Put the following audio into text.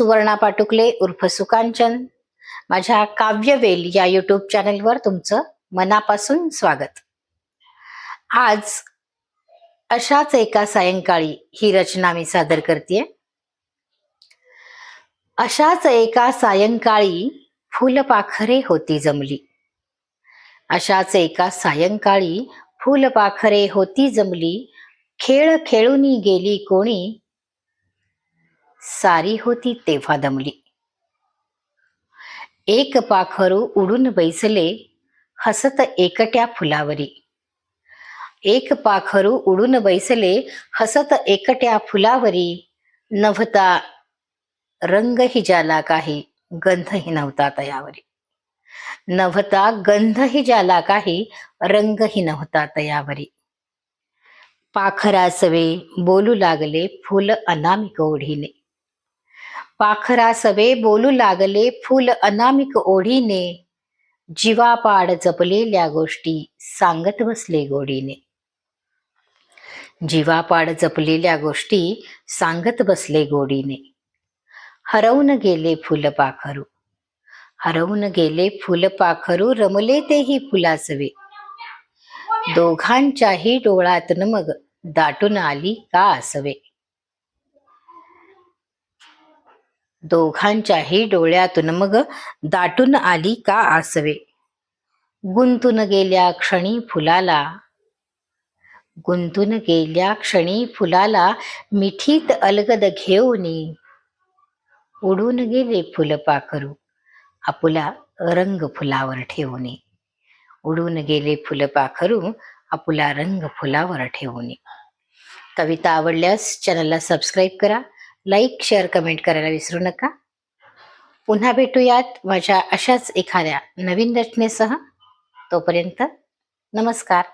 सुवर्णा पाटुकले उर्फ सुकांचन माझ्या काव्यवेल या यूट्यूब चॅनलवर तुमचं मनापासून स्वागत. आज अशाच एका सायंकाळी ही रचना मी सादर करतेय. अशाच एका सायंकाळी फुलपाखरे होती जमली. अशाच एका सायंकाळी फुलपाखरे होती जमली. खेळ खेळूनी गेली कोणी, सारी होती तेव्हा दमली. एक पाखरू उडून बैसले हसत एकट्या फुलावरी. एक पाखरू उडून बैसले हसत एकट्या फुलावरी. नव्हता रंगही ज्याला काही, गंधही नव्हता तयावरी. नव्हता गंधही ज्याला काही, रंगही नव्हता तयावरी. पाखरासवे बोलू लागले फुल अनामिक ओढीने. पाखरासवे बोलू लागले फुल अनामिक ओढीने. जीवापाड जपलेल्या गोष्टी सांगत बसले गोडीने. जीवापाड जपलेल्या गोष्टी सांगत बसले गोडीने. हरवून गेले फुलपाखरू, हरवून गेले फुलपाखरू, रमले तेही फुलासवे. दोघांच्याही डोळ्यातून मग दाटून आली का आसवे. दोघांच्याही डोळ्यातून मग दाटून आली का आसवे. गुंतून गेल्या क्षणी फुलाला, गुंतून गेल्या क्षणी फुलाला, मिठीत अलगद घेऊनी. उडून गेले फुलपाखरू आपुला रंग फुलावर ठेवूनी. उडून गेले फुलपाखरू आपुला रंग फुलावर ठेवूनी. कविता आवडल्यास चॅनलला सबस्क्राईब करा, लाईक शेअर कमेंट करायला विसरू नका. पुन्हा भेटूयात माझ्या अशाच एखाद्या नवीन रचनेसह. तोपर्यंत नमस्कार.